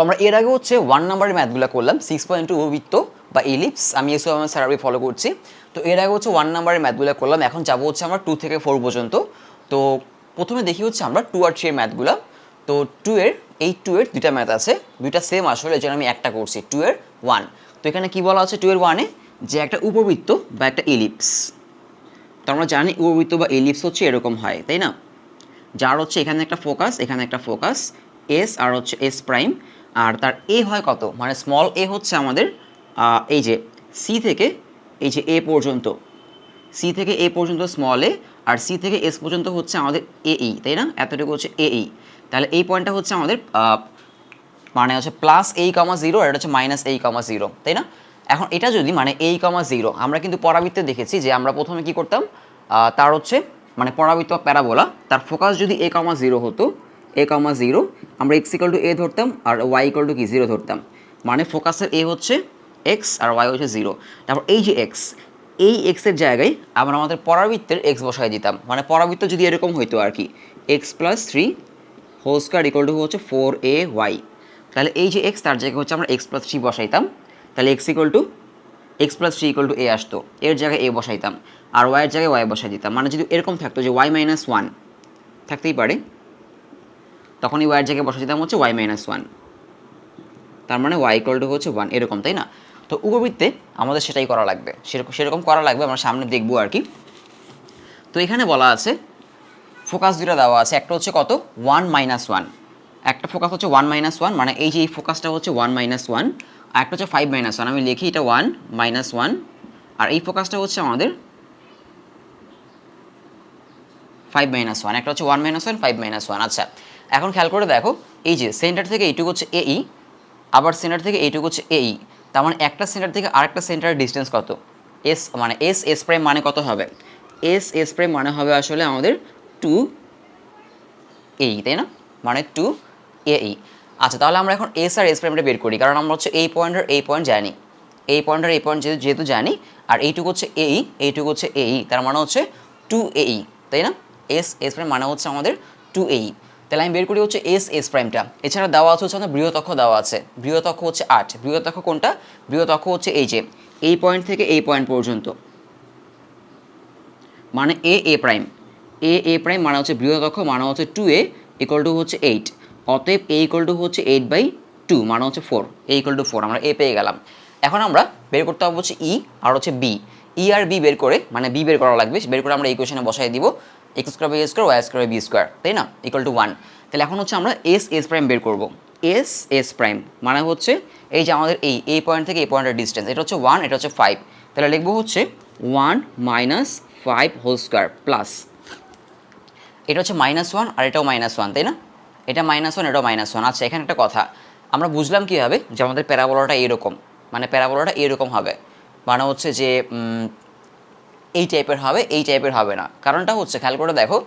আমরা এর আগে হচ্ছে 1 নাম্বারের ম্যাথগুলো করলাম 6.2 উপবৃত্ত বা ইলিপস। আমি এসব আমার স্যারাবি ফলো করছি। তো এর আগে হচ্ছে 1 নাম্বারের ম্যাথগুলো করলাম, এখন যাবো হচ্ছে আমরা 2 থেকে 4 পর্যন্ত। তো প্রথমে দেখি হচ্ছে আমরা 2 আর 3 এর ম্যাথগুলো। তো 2 এর দুইটা ম্যাথ আছে, দুইটা সেম আসলে, এই জন্য আমি একটা করছি 2 এর 1। তো এখানে কি বলা আছে 2 এর 1-এ, যে একটা উপবৃত্ত বা একটা ইলিপস। তো আমরা জানি উপবৃত্ত বা ইলিপস হচ্ছে এরকম হয়, তাই না? যার হচ্ছে এখানে একটা ফোকাস, এখানে একটা ফোকাস এস, আর হচ্ছে এস প্রাইম, আর তার এ হয় কত, মানে স্মল এ হচ্ছে আমাদের এই যে সি থেকে এই যে এ পর্যন্ত, সি থেকে এ পর্যন্ত স্মল এ, আর সি থেকে এস পর্যন্ত হচ্ছে আমাদের এই, তাই না? এতটুকু হচ্ছে এই। তাহলে এই পয়েন্টটা হচ্ছে আমাদের মানে হচ্ছে +a,0 আর এটা হচ্ছে -a,0, তাই না? এখন এটা যদি মানে a,0, আমরা কিন্তু পরাবৃত্তে দেখেছি যে আমরা প্রথমে কি করতাম, তার হচ্ছে মানে পরাবৃত্ত বা প্যারাবোলা, তার ফোকাস যদি a,0 হতো, a,0, আমরা x=a ধরতাম আর y=0 ধরতাম। মানে ফোকাসের a হচ্ছে x আর y হচ্ছে 0। তারপর এই যে x, এই এক্সের জায়গায় আমরা আমাদের পরাবৃত্তের x বসায় দিতাম। মানে পরাবৃত্ত যদি এরকম হইতো আর কি, x+3² হচ্ছে 4ay। তাহলে এই যে এক্স, তার জায়গায় হচ্ছে আমরা x+3 বসাইতাম। তাহলে x+3 a আসতো, এর জায়গায় a বসাইতাম, আর y এর জায়গায় y বসাই দিতাম। মানে যদি এরকম থাকতো যে y-1 থাকতেই পারে, তখন এই y এর জায়গায় বসাই দিতাম হচ্ছে y-1, তার মানে y হচ্ছে 1, এরকম, তাই না? তো উপবৃত্তে আমাদের সেটাই করা লাগবে, সেরকম করা লাগবে, আমরা সামনে দেখবো আর কি। তো এখানে বলা আছে ফোকাস দুটো দেওয়া আছে, একটা হচ্ছে কত 1-1, একটা ফোকাস হচ্ছে 1-1, মানে এই যে এই ফোকাসটা হচ্ছে 1-1, আর একটা হচ্ছে 5-1। আমি লিখি এটা 1-1, আর এই ফোকাসটা হচ্ছে আমাদের 5-1, একটা হচ্ছে 1-1, 5-1। আচ্ছা, এখন খেয়াল করে দেখো, এই যে সেন্টার থেকে এইটুকু হচ্ছে এই, আবার সেন্টার থেকে এইটুকু হচ্ছে এই, তার মানে একটা সেন্টার থেকে আরেকটা সেন্টারের ডিস্টেন্স কত, এস, মানে এস প্রাইম মানে কত হবে, এস প্রাইম মানে হবে আসলে আমাদের 2 তাই না? মানে 2 আচ্ছা, তাহলে আমরা এখন এস আর এস প্রাইমটা বের করি, কারণ আমরা হচ্ছে এই পয়েন্টের এই পয়েন্ট জানি, এই পয়েন্টের এই পয়েন্ট যেহেতু জানি, আর এইটুকু হচ্ছে এইটুকু হচ্ছে তার মানে হচ্ছে 2 তাই না? এস প্রাইম মানে হচ্ছে আমাদের 2 তাহলে আমি বের করি হচ্ছে এস প্রাইমটা। এছাড়া দেওয়া আছে হচ্ছে আমাদের বৃহৎ-অক্ষ দেওয়া আছে, বৃহৎ-অক্ষ হচ্ছে 8। বৃহৎ-অক্ষ কোনটা? বৃহৎ-অক্ষ হচ্ছে এই যে এই পয়েন্ট থেকে এই পয়েন্ট পর্যন্ত, মানে এ প্রাইম, এ প্রাইম মানে হচ্ছে বৃহৎ-অক্ষ, মানে হচ্ছে 2a হচ্ছে 8। অতএব a হচ্ছে 8/2, মানে হচ্ছে 4, a 4, আমরা a পেয়ে গেলাম। এখন আমরা বের করতে হবে হচ্ছে ই আর হচ্ছে বি। ই আর বি বের করে, মানে বি বের করা লাগবে, বের করে আমরা এই কোয়েশনে বসাই দিব x²/a², y²/b², তাই না? = 1। তাহলে এখন হচ্ছে আমরা এস প্রাইম বের করব। এস প্রাইম মানে হচ্ছে এই যে আমাদের এই পয়েন্ট থেকে এই পয়েন্টের ডিস্টেন্স, এটা হচ্ছে 1, এটা হচ্ছে 5। তাহলে লিখবো হচ্ছে 1-5² প্লাস, এটা হচ্ছে -1 আর এটাও -1, তাই না? এটা -1, এটাও -1। আচ্ছা, এখানে একটা কথা আমরা বুঝলাম কীভাবে, যে আমাদের প্যারাবোলাটা এরকম, মানে প্যারাবোলাটা এরকম হবে, মানে হচ্ছে যে এই টাইপের হবে, এই টাইপের হবে না। কারণটা হচ্ছে খেয়াল করে দেখো,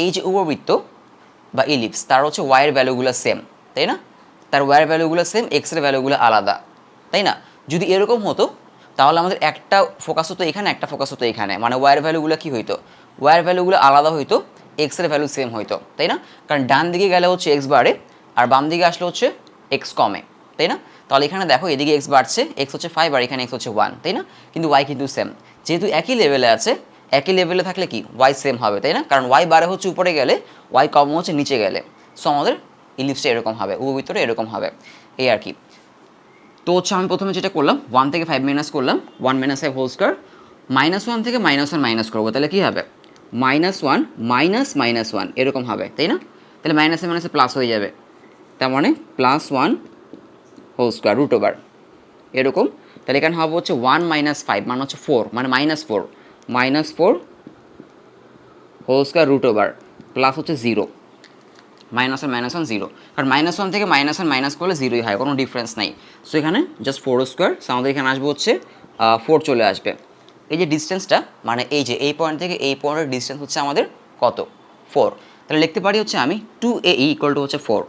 এই যে উপবৃত্ত বা ইলিপস, তার হচ্ছে ওয়াইয়ের ভ্যালুগুলো সেম, তাই না? তার ওয়াইয়ের ভ্যালুগুলো সেম, এক্সের ভ্যালুগুলো আলাদা, তাই না? যদি এরকম হতো তাহলে আমাদের একটা ফোকাস হতো এখানে, একটা ফোকাস হতো এখানে, মানে ওয়াইয়ের ভ্যালুগুলো কী হইতো, ওয়াইয়ের ভ্যালুগুলো আলাদা হইতো, এক্সের ভ্যালু সেম হইতো, তাই না? কারণ ডান দিকে গেলে হচ্ছে এক্স বাড়ে, আর বাম দিকে আসলে হচ্ছে এক্স কমে, তাই না? তাহলে এখানে দেখো এদিকে এক্স বাড়ছে, এক্স হচ্ছে 5 আর এখানে এক্স হচ্ছে 1, তাই না? কিন্তু ওয়াই কিন্তু সেম, যেহেতু একই লেভেলে আছে, একই লেভেলে থাকলে কি ওয়াই সেম হবে, তাই না? কারণ ওয়াই বাড়ে হচ্ছে উপরে গেলে, ওয়াই কম হচ্ছে নিচে গেলে। সো আমাদের ইলিপসটা এরকম হবে, উপবৃত্তটা এরকম হবে, এই আর কি। তো হচ্ছে আমি প্রথমে যেটা করলাম 1 থেকে 5 মাইনাস করলাম, 1 - 5² -1 থেকে -1 মাইনাস করবো, তাহলে কী হবে -1 -1 এরকম হবে, তাই না? তাহলে মাইনাসে মাইনাসে প্লাস হয়ে যাবে, তার মানে +1² √ এরকম। তাহলে এখানে হবে হচ্ছে 1 - 5 মানে হচ্ছে 4, মানে -4 √ প্লাস হচ্ছে 0, -1 0, কারণ -1 থেকে -1 মাইনাস করলে 0ই হয়, কোনো ডিফারেন্স নাই। সো এখানে জাস্ট 4², সো আমাদের এখানে আসবে হচ্ছে 4 চলে আসবে। এই যে ডিস্টেন্সটা, মানে এই যে এই পয়েন্ট থেকে এই পয়েন্টের ডিস্টেন্স হচ্ছে আমাদের কত, 4। তাহলে লিখতে পারি হচ্ছে আমি 2ae হচ্ছে 4।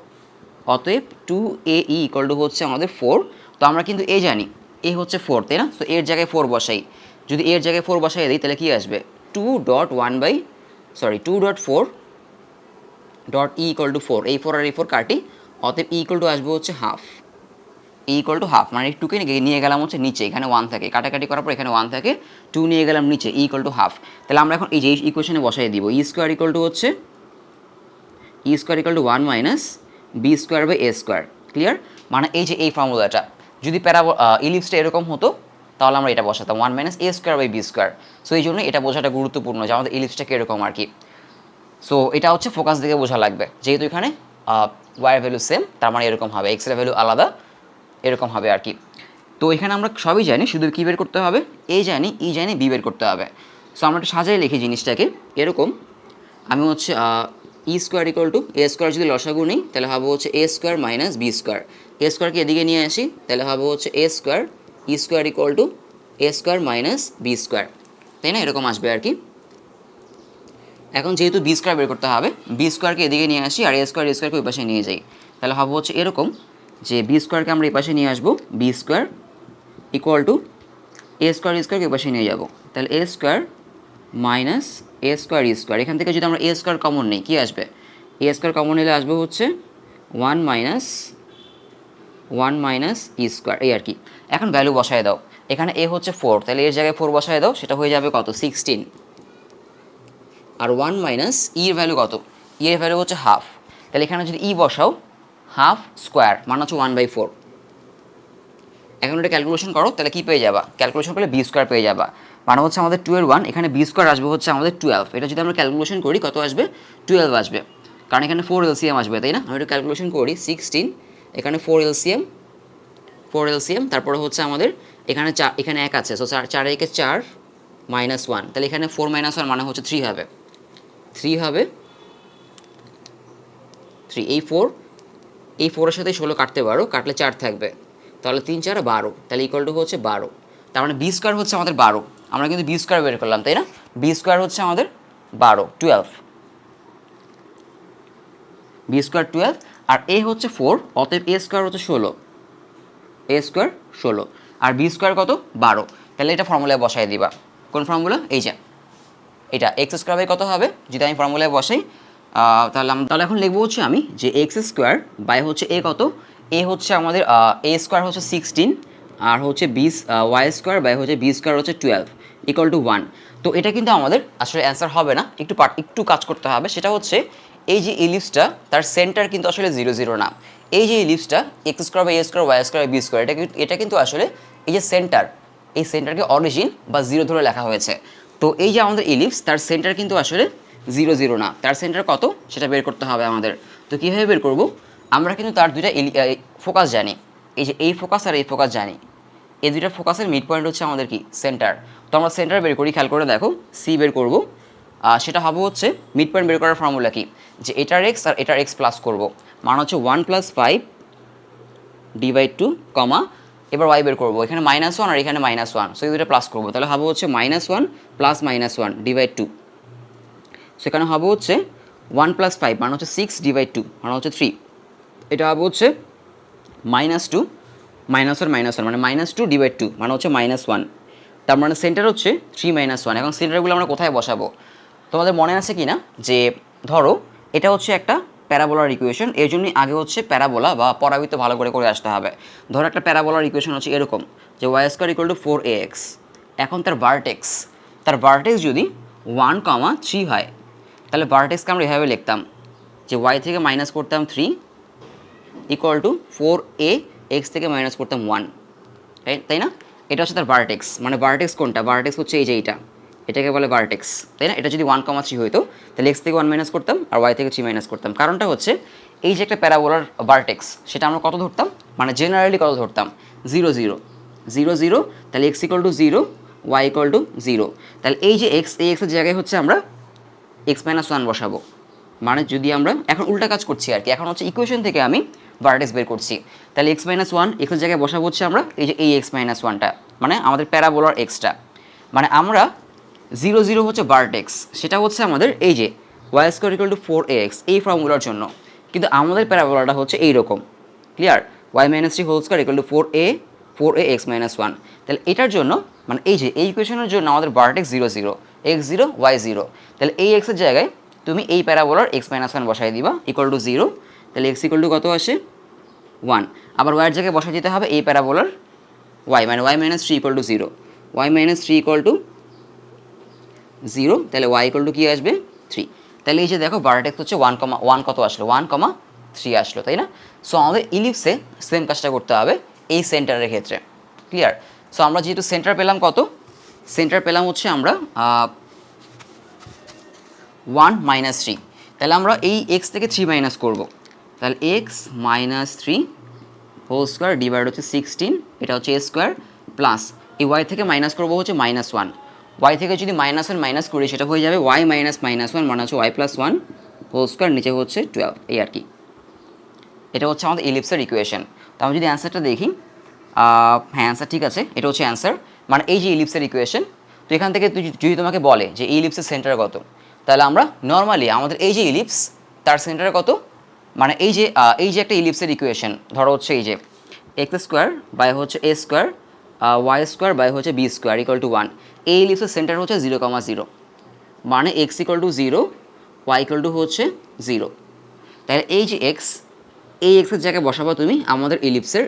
অতএব 2ae হচ্ছে আমাদের 4। তো আমরা কিন্তু এ জানি, এ হচ্ছে 4, তাই না? তো এর জায়গায় 4 বসাই, যদি এর জায়গায় 4 বসাই দিই তাহলে কী আসবে 2.4 এই 4 আর এই 4 কাটি, অতএব আসবে হচ্ছে ½ ইকুয়াল টু হাফ, মানে টুকে নিয়ে গেলাম হচ্ছে নিচে, এখানে 1 থাকে, কাটাকাটি করার পর এখানে 1 থাকে, 2 নিয়ে গেলাম নিচে, ইকুয়াল টু হাফ। তাহলে আমরা এখন এই যে ইকুয়েশনে বসাই দিব, ই স্কোয়ার ইকুয়াল টু হচ্ছে E square equal to 1 minus B square by A square. Clear? মানে এই যে এই ফর্মুলাটা যদি ইলিপসটা এরকম হতো তাহলে আমরা এটা বসাতাম 1 minus A square by B square. So এই জন্য এটা বোঝাটা গুরুত্বপূর্ণ যে আমাদের ইলিপসটা কীরকম আর কি। সো এটা হচ্ছে ফোকাস দিকে বোঝা লাগবে, যেহেতু এখানে ওয়াইয়ের ভ্যালু সেম, তার মানে এরকম হবে, এক্সের ভ্যালু আলাদা, এরকম হবে আর কি। তো এখানে আমরা সবই জানি, শুধু কী বের করতে হবে, এ জানি, ই জানি, বি বের করতে হবে। সো আমরা একটু সাজাই লিখি জিনিসটাকে এরকম। আমি হচ্ছে E square equal to A square যদি লসাগু নিই তাহলে হবে হচ্ছে A square minus B square. A স্কোয়ারকে এদিকে নিয়ে আসি তাহলে হবে হচ্ছে A square E square equal to A square minus B square, তাই না? এরকম আসবে আর কি। এখন যেহেতু বি স্কোয়ার বের করতে হবে, বি স্কোয়ারকে এদিকে নিয়ে আসি আর এ স্কোয়ারকে ওই পাশে নিয়ে যাই, তাহলে হবে হচ্ছে এরকম যে বি স্কোয়ারকে আমরা এই পাশে নিয়ে আসবো, বি স্কোয়ার ইকুয়াল টু এ স্কোয়ারকে ওই পাশে নিয়ে যাব, তাহলে এ square minus A square E square. এখান থেকে যদি আমরা এ স্কোয়ার কমন নেই কী আসবে, এ স্কোয়ার কমন নিলে আসবে হচ্ছে 1 মাইনাস ই স্কোয়ার, এই আর কি। এখন ভ্যালু বসায় দাও, এখানে এ হচ্ছে 4, তাহলে এর জায়গায় 4 বসায় দাও, সেটা হয়ে যাবে কত, 16। আর 1 মাইনাস ইর ভ্যালু কত, ই এর ভ্যালু হচ্ছে হাফ, তাহলে এখানে যদি ই বসাও হাফ স্কোয়ার মানে হচ্ছে 1/4। এখন এটা ক্যালকুলেশন করো, তাহলে কী পেয়ে যাবা, ক্যালকুলেশন করলে বি স্কোয়ার পেয়ে যাবা, মানে হচ্ছে আমাদের 12 এখানে বি স্কোয়ার আসবে হচ্ছে আমাদের 12। এটা যদি আমরা ক্যালকুলেশন করি কত আসবে, 12 আসবে, কারণ এখানে 4 এলসিএম আসবে, তাই না? আমি একটু ক্যালকুলেশন করি, 16 এখানে 4 এলসিএম, তারপরে হচ্ছে আমাদের এখানে এখানে 1 আছে, সো 4 একে 4 মাইনাস 1, তাহলে এখানে 4 মাইনাস 1 মানে হচ্ছে 3 হবে, 3 এই 4 এর সাথে 16 কাটতে পারো, কাটলে 4 থাকবে, তাহলে 3 4 12, তাহলে ইকুয়াল টু হচ্ছে 12। তার মানে বি স্কোয়ার হচ্ছে আমাদের 12, আমরা কিন্তু বি স্কোয়ার বের করলাম, তাই না? বি স্কোয়ার হচ্ছে আমাদের 12 বি স্কোয়ার 12, আর এ হচ্ছে 4, অতএব এ স্কোয়ার হচ্ছে 16, এ স্কোয়ার 16 আর বি স্কোয়ার কত, 12। তাহলে এটা ফর্মুলায় বসাই দিবা, কোন ফর্মুলা, এই যে এটা এক্স স্কোয়ার বাই কত হবে, যদি আমি ফর্মুলায় বসাই তাহলে এখন লিখবো হচ্ছে আমি যে এক্স স্কোয়ার বাই হচ্ছে এ কত, এ হচ্ছে আমাদের এ স্কোয়ার হচ্ছে 16 আর হচ্ছে ওয়াই স্কোয়ার বাই হচ্ছে বি স্কোয়ার হচ্ছে 12 ইকুয়াল টু 1। তো এটা কিন্তু আমাদের আসলে অ্যান্সার হবে না, একটু কাজ করতে হবে, সেটা হচ্ছে এই যে ইলিপসটা তার সেন্টার কিন্তু আসলে 0 0 না। এই যে ইলিপসটা X square by A square Y square B square, এটা কিন্তু আসলে এই যে সেন্টার, এই সেন্টারকে অরিজিন বা 0 ধরে লেখা হয়েছে। তো এই যে আমাদের ইলিপস তার সেন্টার কিন্তু আসলে 0 0 না, তার সেন্টার কত সেটা বের করতে হবে আমাদের। তো কীভাবে বের করব, আমরা কিন্তু তার দুইটা ফোকাস জানি, এই যে এই ফোকাস আর এই ফোকাস জানি, এই দুইটা ফোকাসের মিড পয়েন্ট হচ্ছে আমাদের কি, সেন্টার। তো আমরা সেন্টার বের করি, খেয়াল করে দেখো, সি বের করব, সেটা হবে হচ্ছে মিড পয়েন্ট বের করার ফর্মুলা কি, যে এটার এক্স আর এটার এক্স প্লাস করব, মানে হচ্ছে 1 + 5 d/2 কমা, এবার ওয়াই বের করবো, এখানে -1 আর এখানে -1, সো এই দুটো প্লাস করবো, তাহলে হবে হচ্ছে -1 + -1 d/2, সেখানে হবে হচ্ছে 1 + 5 মানে হচ্ছে 6 d/2 মানে হচ্ছে 3, এটা হবে হচ্ছে -2 -1 মানে -2 d/2 মানে হচ্ছে -1, তার মানে সেন্টার হচ্ছে 3 - 1। এখন সেন্টারগুলো আমরা কোথায় বসাবো, তোমাদের মনে আছে কি না, যে ধরো এটা হচ্ছে একটা প্যারাবোলার ইকুয়েশন, এর জন্যই আগে হচ্ছে প্যারাবোলা বা পরাবৃত্ত ভালো করে আসতে হবে। ধরো একটা প্যারাবোলার ইকুয়েশন হচ্ছে এরকম যে Y square equal to 4ax, এখন তার ভার্টেক্স যদি 1, 3 হয়, তাহলে ভার্টেক্সকে আমরা এভাবে লিখতাম যে ওয়াই থেকে মাইনাস করতাম 3 ইকুয়াল টু 4a, এক্স থেকে মাইনাস করতাম 1, তাই না? এটা হচ্ছে তার ভার্টেক্স, মানে ভার্টেক্স কোনটা, ভার্টেক্স হচ্ছে এই যে এটাকে বলে ভার্টেক্স, তাই না? এটা যদি 1, 3 হইতো তাহলে এক্স থেকে 1 মাইনাস করতাম আর ওয়াই থেকে 3 মাইনাস করতাম। কারণটা হচ্ছে এই যে একটা প্যারাবোলার ভার্টেক্স, সেটা আমরা কত ধরতাম, মানে জেনারেলি কত ধরতাম, 0 0 0 0, তাহলে X equal to 0, Y equal to 0, তাহলে এই যে এক্স, এই এক্সের জায়গায় হচ্ছে আমরা x - 1 বসাবো, মানে যদি আমরা এখন উল্টা কাজ করছি আর কি, এখন হচ্ছে ইকুয়েশন থেকে আমি ভার্টেক্স বের করছি, তাহলে x - 1 এক্সের জায়গায় বসাবো হচ্ছে আমরা এই যে এই x - 1টা, মানে আমাদের প্যারাবোলার এক্সটা, মানে আমরা 0 0 হচ্ছে ভার্টেক্স, সেটা হচ্ছে আমাদের এই যে y square equal to 4ax এই ফর্মুলার জন্য, কিন্তু আমাদের প্যারাবোলাটা হচ্ছে এইরকম, clear, y - 3 whole square equal to 4ax - 1, তাহলে এটার জন্য মানে এই যে এই ইকুয়েশনের জন্য আমাদের ভার্টেক্স 0 0, x 0 y 0, তাহলে এই এক্সের জায়গায় তুমি এই প্যারাবোলার x - 1 বসাই দিবা ইকুয়াল টু 0, তাহলে x ইকুয়াল টু কত আসে 1, আবার ওয়াইয়ের জায়গায় বসাই দিতে হবে এই প্যারাবোলার ওয়াই, মানে Y minus three equal to zero, Y minus three equal to zero, তাহলে ওয়াই ইকুয়াল টু কী আসবে 3। তাহলে এই যে দেখো ভার্টেক্স হচ্ছে 1, কত আসলো 1,3 আসলো, তাই না? সো আমাদের ইলিপসে সেম কাজটা করতে হবে এই সেন্টারের ক্ষেত্রে, ক্লিয়ার? সো আমরা যেহেতু সেন্টার পেলাম কত, সেন্টার পেলাম হচ্ছে আমরা 1 মাইনাস 3, তাহলে আমরা এই এক্স থেকে 3 মাইনাস করবো, তাহলে X minus 3 whole square divide হচ্ছে 16, এটা হচ্ছে এ স্কোয়ার প্লাস এই ওয়াই থেকে মাইনাস করবো হচ্ছে -1, ওয়াই থেকে যদি -1 মাইনাস করি সেটা হয়ে যাবে ওয়াই মাইনাস -1 মানে হচ্ছে ওয়াই প্লাস 1 হোল স্কোয়ার, নিচে হচ্ছে 12, এই আর কি। এটা হচ্ছে আমাদের ইলিপসের ইকুয়েশন। তো আমি যদি অ্যান্সারটা দেখি, হ্যাঁ অ্যান্সার ঠিক আছে, এটা হচ্ছে অ্যান্সার, মানে এই যে ইলিপসের ইকুয়েশন। তো এখান থেকে যদি তোমাকে বলে যে এই ইলিপসের সেন্টার কত, তাহলে আমরা নর্মালি আমাদের এই যে ইলিপস তার সেন্টার কত, মানে এই যে একটা ইলিপসের ইকুয়েশন ধরো হচ্ছে এই যে এক্স স্কোয়ার বাই হচ্ছে A square Y square by হচ্ছে বি স্কোয়ার ইকুয়াল টু 1, এই ইলিপসের সেন্টার হচ্ছে 0,0, মানে X equal to 0, Y equal to হচ্ছে 0। তাহলে এই যে এক্স, এই এক্সের জায়গায় বসাবো তুমি আমাদের ইলিপসের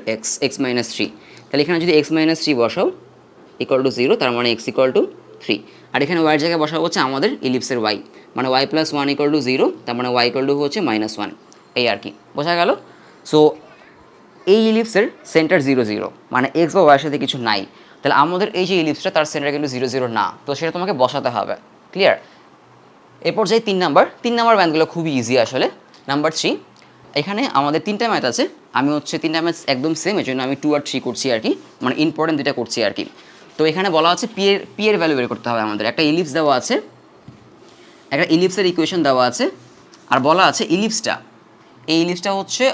এক্স মাইনাস 3, তাহলে এখানে যদি এক্স মাইনাস 3 বসাও ইকুয়াল টু 0, তার মানে এক্স ইকুয়াল টু 3, আর এখানে ওয়াইয়ের জায়গায় বসাবো হচ্ছে আমাদের ইলিপসের ওয়াই, মানে ওয়াই প্লাস 1 ইকুয়াল টু 0, তার মানে ওয়াই ইকুয়াল টু হচ্ছে -1, এই আর কি, বোঝা গেল? সো এই ইলিপসের সেন্টার 0, 0, মানে এক্স বা ওয়াইয়ের সাথে কিছু নাই, তাহলে আমাদের এই যে ইলিপসটা তার সেন্টার কিন্তু 0, 0 না, তো সেটা তোমাকে বসাতে হবে, ক্লিয়ার? এরপর যাই 3 নাম্বার ব্যান্ডগুলো খুবই ইজি আসলে। নাম্বার 3, এখানে আমাদের 3টা ম্যাথ আছে, আমি হচ্ছে 3টা ম্যাথ একদম সেম, এই জন্য আমি 2 আর 3 করছি আর কি, মানে ইম্পর্টেন্ট দুটা করছি আর কি। তো এখানে বলা আছে পি এর ভ্যালু বের করতে হবে আমাদের, একটা ইলিপস দেওয়া আছে, একটা ইলিপসের ইকুয়েশন দেওয়া আছে, আর বলা আছে ইলিপসটা, এই ইলিপসটা হচ্ছে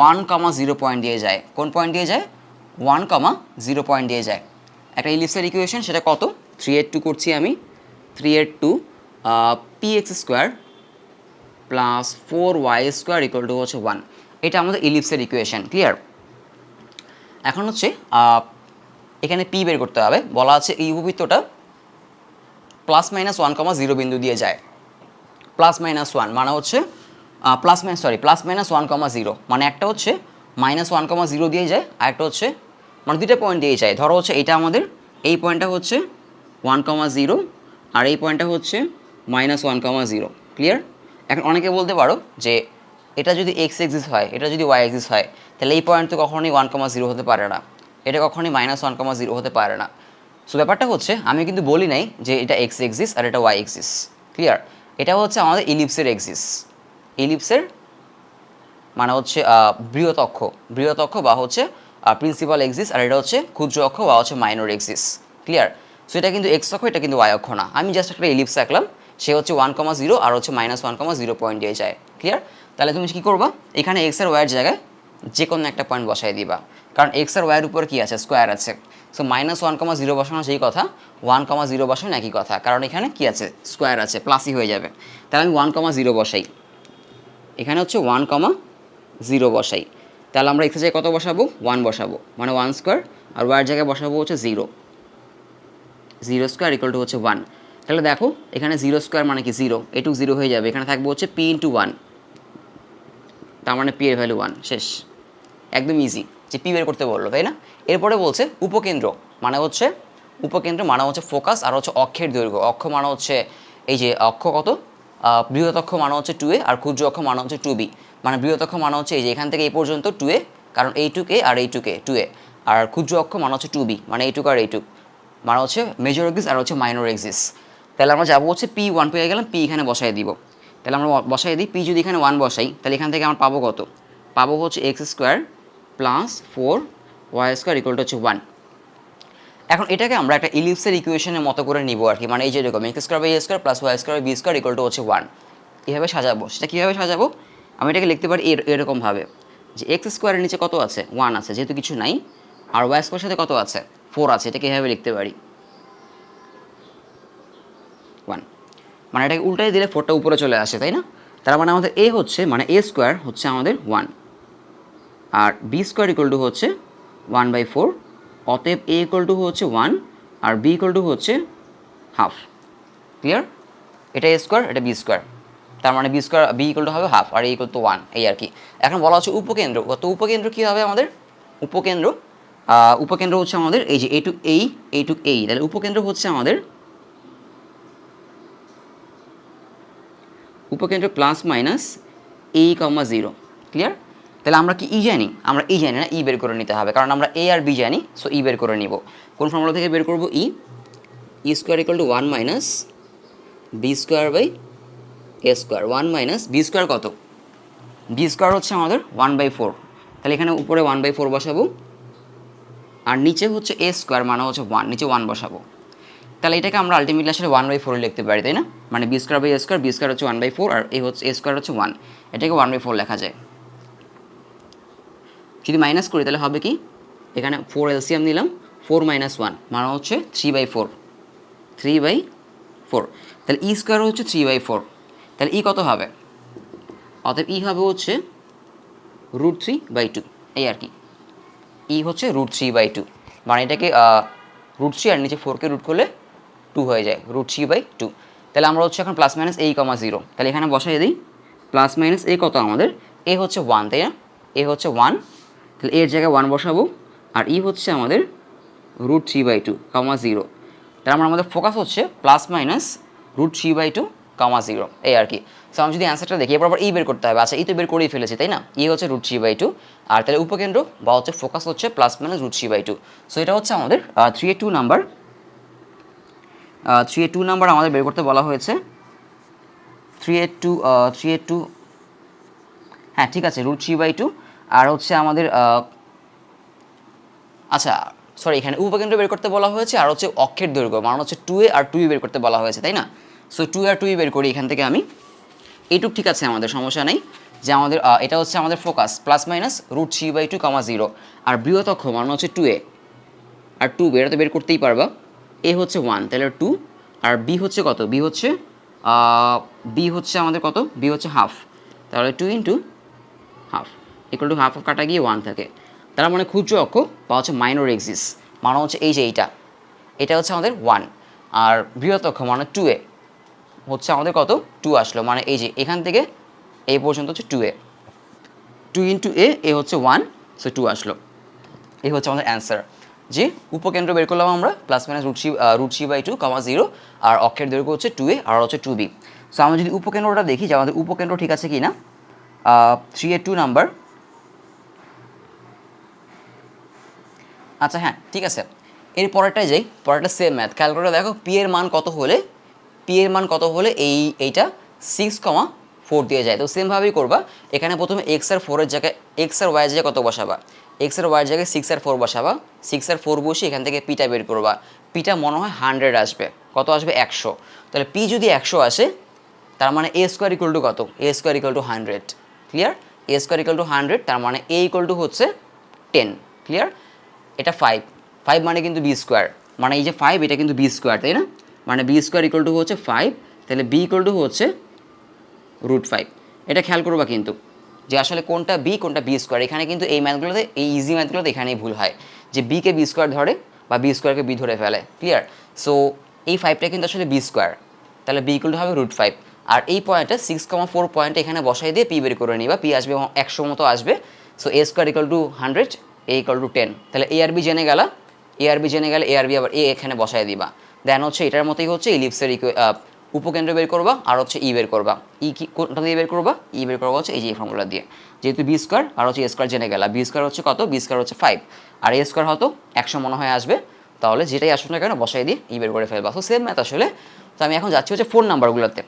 1,0 পয়েন্ট দিয়ে যায়, কোন পয়েন্ট দিয়ে যায় 1,0 পয়েন্ট দিয়ে যায়। একটা ইলিপসের ইকুয়েশন সেটা কত 3/2 করছি আমি, 3/2 px square plus 4y square equal to হচ্ছে 1, এটা আমাদের ইলিপসের ইকুয়েশন, ক্লিয়ার? এখন হচ্ছে এখানে পি বের করতে হবে, বলা আছে এই উপবৃত্তটা +-1,0 বিন্দু দিয়ে যায়, +-1 মানে হচ্ছে +-1,0, মানে একটা হচ্ছে -1,0 দিয়ে যায়, আর একটা হচ্ছে মানে দুইটা পয়েন্ট দিয়ে যায়। ধরো হচ্ছে এটা আমাদের এই পয়েন্টটা হচ্ছে 1,0 আর এই পয়েন্টটা হচ্ছে -1,0, ক্লিয়ার? এখন অনেকে বলতে পারো যে এটা যদি এক্স এক্সিস হয়, এটা যদি ওয়াই এক্সিস হয়, তাহলে এই পয়েন্ট তো কখনোই 1,0 হতে পারে না, এটা কখনোই -1,0 হতে পারে না। সো ব্যাপারটা হচ্ছে আমি কিন্তু বলি নাই যে এটা এক্স এক্সিস আর এটা ওয়াই এক্সিস, ক্লিয়ার? এটা হচ্ছে আমাদের ইলিপসের এক্সিস, ইলিপসের মানে হচ্ছে বৃহৎ অক্ষ বা হচ্ছে প্রিন্সিপাল এক্সিস, আর এটা হচ্ছে ক্ষুদ্র অক্ষ বা হচ্ছে মাইনর এক্সিস, ক্লিয়ার? সো এটা কিন্তু এক্স অক্ষ, এটা কিন্তু ওয়াই অক্ষ না, আমি জাস্ট একটা ইলিপস আঁকলাম, সে হচ্ছে 1,0 আর হচ্ছে -1,0 পয়েন্ট দিয়ে যায়, ক্লিয়ার? তাহলে তুমি কী করবা, এখানে এক্স আর ওয়াইয়ের জায়গায় যে কোনো একটা পয়েন্ট বসাই দিবা, কারণ এক্স আর ওয়াইয়ের উপর কী আছে স্কোয়ার আছে, সো -1,0 বসানো যেই কথা 1,0 বসানো একই কথা, কারণ এখানে কী আছে স্কোয়ার আছে, প্লাসই হয়ে যাবে। তাহলে আমি 1,0 বসাই, এখানে হচ্ছে 1,0 বসাই, তাহলে আমরা এক্সের জায়গায় কত বসাবো 1 বসাবো, মানে 1 স্কোয়ার, আর ওয়াইয়ের জায়গায় বসাবো হচ্ছে 0 স্কোয়ার ইকুয়াল টু হচ্ছে 1। তাহলে দেখো এখানে 0 স্কোয়ার মানে কি 0, এটুক 0 হয়ে যাবে, এখানে থাকবে হচ্ছে p × 1, তার মানে p এর ভ্যালু 1, শেষ, একদম ইজি, যে পি বের করতে বললো, তাই না? এরপরে বলছে উপকেন্দ্র মানে হচ্ছে ফোকাস, আর হচ্ছে অক্ষের দৈর্ঘ্য, অক্ষ মানে হচ্ছে এই যে অক্ষ কত, বৃহৎ অক্ষ মানে হচ্ছে 2a, আর ক্ষুদ্র অক্ষ মানে হচ্ছে 2b, মানে বৃহৎ অক্ষ মানে হচ্ছে এই যে এখান থেকে এই পর্যন্ত 2a, কারণ এইটুক a আর এইটুক a 2a, আর ক্ষুদ্র অক্ষ মানে হচ্ছে 2b, মানে এইটুক আর এইটুক, মানে হচ্ছে মেজর এক্সিস আর হচ্ছে মাইনর এক্সিস। তাহলে আমরা যাবো হচ্ছে p1 পেয়ে গেলাম, p এখানে বসাই দিব, তাহলে আমরা বসাই দিই, p যদি এখানে 1 বসাই, তাহলে এখান থেকে আমরা পাবো কত, পাবো হচ্ছে x square plus 4y square equal to হচ্ছে 1। এখন এটাকে আমরা একটা ইলিপসের ইকুয়েশনের মতো করে নিব আর কি, মানে এই যে এরকম X square by A square plus Y square by B square equal to হচ্ছে 1, কীভাবে সাজাবো, সেটা কীভাবে সাজাবো, আমি এটাকে লিখতে পারি এরকমভাবে যে এক্স স্কোয়ারের নিচে কত আছে 1 আছে, যেহেতু কিছু নাই, আর ওয়াই স্কোয়ারের সাথে কত আছে 4 আছে, এটাকে কীভাবে লিখতে পারি 1, মানে এটাকে উল্টাই দিলে 4টা উপরে চলে আসে, তাই না? তার মানে আমাদের এ হচ্ছে মানে এ স্কোয়ার হচ্ছে আমাদের 1, আর বি স্কোয়ার ইকুয়াল টু হচ্ছে 1/4, অতএব এ ইকুয়াল টু হচ্ছে 1 আর বি ইকুয়াল টু হচ্ছে হাফ, ক্লিয়ার? এটা এ স্কোয়ার, এটা বি স্কোয়ার, তার মানে B square B equal to হবে হাফ আর এ ইকুয়াল টু 1, এই আর কি। এখন বলা হচ্ছে উপকেন্দ্র, তো উপকেন্দ্র কী হবে আমাদের? উপকেন্দ্র উপকেন্দ্র হচ্ছে আমাদের এই যে এইটুক এই, তাহলে উপকেন্দ্র হচ্ছে আমাদের উপকেন্দ্র প্লাস মাইনাস এ কমা 0, ক্লিয়ার? তাহলে আমরা কি ই জানি? আমরা ই জানি না, ই বের করে নিতে হবে, কারণ আমরা এ আর বি জানি, সো ই বের করে নিব। কোন ফর্মুলা থেকে বের করবো? E square equal to 1 minus B square by A square. 1 minus B square কত? বি স্কোয়ার হচ্ছে আমাদের 1/4, তাহলে এখানে উপরে 1/4 বসাবো, আর নিচে হচ্ছে এ স্কোয়ার মানে হচ্ছে 1, নিচে 1 বসাবো। তাহলে এটাকে আমরা আলটিমেটলি আসলে 1/4 লিখতে পারি, তাই না? মানে B square by A square, B square হচ্ছে 1/4 আর এ হচ্ছে এ স্কোয়ার হচ্ছে 1, এটাকে 1/4 লেখা যায়। যদি মাইনাস করি তাহলে হবে কি? এখানে 4 এলসিএম নিলাম, 4 মাইনাস 1 মানে হচ্ছে 3/4, 3/4, তাহলে ই স্কোয়ার হচ্ছে 3/4, তাহলে ই কত হবে? অতএব ই হবে হচ্ছে √3/2, এই আর কি। ই হচ্ছে √3/2, মানে এটাকে √3 আর নিচে 4কে রুট করলে 2 হয়ে যায়, √3/2। তাহলে আমরা হচ্ছে এখন প্লাস মাইনাস এ কমা 0, তাহলে এখানে বসাই দিই প্লাস মাইনাস এ কত আমাদের? এ হচ্ছে 1, তাই না? এ হচ্ছে 1, তাহলে এর জায়গায় 1 বসাবো, আর ই হচ্ছে আমাদের √3/2, 0। তাহলে আমাদের ফোকাস হচ্ছে প্লাস মাইনাস √3/2, 0, এই আর কি। সো আমি যদি অ্যান্সারটা দেখি, এরপর আবার ই বের করতে হবে। আচ্ছা, ই তো বের করেই ফেলেছি, তাই না? ই হচ্ছে √3/2, আর তাহলে উপকেন্দ্র বা হচ্ছে ফোকাস হচ্ছে প্লাস মাইনাস √3/2। সো এটা হচ্ছে আমাদের 3A2 নাম্বার। 3A2 নাম্বার আমাদের বের করতে বলা হয়েছে। 3A2 হ্যাঁ ঠিক আছে, √3/2, আর হচ্ছে আমাদের আচ্ছা সরি, এখানে উপকেন্দ্র বের করতে বলা হয়েছে, আর হচ্ছে অক্ষের দৈর্ঘ্য মানে হচ্ছে 2A আর 2B বের করতে বলা হয়েছে, তাই না? সো 2A আর 2B বের করি এখান থেকে আমি। এইটুক ঠিক আছে, আমাদের সমস্যা নেই, যে আমাদের এটা হচ্ছে আমাদের ফোকাস প্লাস মাইনাস √3/2, 0, আর বৃহৎ অক্ষ মানে হচ্ছে 2A আর 2B, এটা তো বের করতেই পারবা। এ হচ্ছে 1, তাহলে 2, আর বি হচ্ছে কত? বি হচ্ছে আমাদের কত? বি হচ্ছে হাফ, তাহলে 2 × half equal to half of কাটা গিয়ে 1 থাকে। তার মানে ক্ষুদ্র অক্ষ বা হচ্ছে মাইনর এক্সিস মানে হচ্ছে এই যে এটা হচ্ছে আমাদের 1, আর বৃহৎ অক্ষ মানে 2A হচ্ছে আমাদের কত? 2 আসলো, মানে এই যে এখান থেকে এই পর্যন্ত হচ্ছে 2A, 2 × এ হচ্ছে 1, সো 2 আসলো। এই হচ্ছে আমাদের অ্যান্সার, যে উপকেন্দ্র বের করলাম আমরা প্লাস মাইনাস √3/2, 0, আর অক্ষের দৈর্ঘ্য হচ্ছে 2A আর হচ্ছে 2B। সো আমরা যদি উপকেন্দ্রটা দেখি যে আমাদের উপকেন্দ্র ঠিক আছে কি না। 3A2 number. আচ্ছা হ্যাঁ ঠিক আছে, এর পরেরটায় যাই, পরেরটা সেম ম্যাথ। খেয়াল করে দেখো, পি এর মান কত হলে এইটা 6,4 দিয়ে যায়। তো সেমভাবেই করবা, এখানে প্রথমে এক্স আর 4 এর জায়গায়, এক্স আর ওয়াই এর জায়গায় কত বসাবা? এক্স আর ওয়াই এর জায়গায় 6 আর 4 বসাবা, 6 আর 4 বসে এখান থেকে পিটা বের করবা। পিটা মনে হয় 100 আসবে, কত আসবে? 100। তাহলে পি যদি 100 আসে, তার মানে এ স্কোয়ার ইকুয়াল টু কত? A square equal to 100, clear? A square equal to 100, তার মানে এ ইকুয়াল টু হচ্ছে 10, ক্লিয়ার? এটা 5 মানে কিন্তু বি স্কোয়ার, মানে এই যে 5 এটা কিন্তু বি স্কোয়ার, তাই না? মানে বি স্কোয়ার ইকুয়াল টু হচ্ছে 5, তাহলে বি ইকুয়াল টু হচ্ছে √5। এটা খেয়াল করবা কিন্তু, যে আসলে কোনটা বি কোনটা বি স্কোয়ার। এখানে কিন্তু এই ম্যাথগুলোতে, এই ইজি ম্যাথগুলোতে এখানেই ভুল হয়, যে বিকে বি স্কোয়ার ধরে বা বি স্কোয়ারকে বি ধরে ফেলে, ক্লিয়ার? সো এই 5টা কিন্তু আসলে বি স্কোয়ার, তাহলে বি ইকুয়াল টু হবে √5। আর এই পয়েন্টটা 6,4 পয়েন্টে এখানে বসাই দিয়ে পি বের করে নিবা, পি আসবে 100 মতো আসবে। So A square equal to 100, A equal two 10, তাহলে এ আর বি জেনে গেলে এ আর বি আবার এ এখানে বসায় দিবা। দেন হচ্ছে এটার মতোই হচ্ছে ইলিপসের উপকেন্দ্র বের করবা, আর হচ্ছে ই বের করবা। ই কি কোনটা দিয়ে বের করবা? ই বের করবা হচ্ছে এই যে ফর্মুলা দিয়ে, যেহেতু বি স্কোয়ার আর হচ্ছে এ স্কোয়ার জেনে গেলা। বি স্কোয়ার হচ্ছে কত? বি স্কোয়ার হচ্ছে 5, আর এ স্কোয়ার হয়তো 100 মনে হয় আসবে। তাহলে যেটাই আসুন না কেন বসাই দিয়ে ই বের করে ফেলবা। তো সেম ম্যাথ আসলে। তো আমি এখন যাচ্ছি হচ্ছে 4 নাম্বারগুলোতে।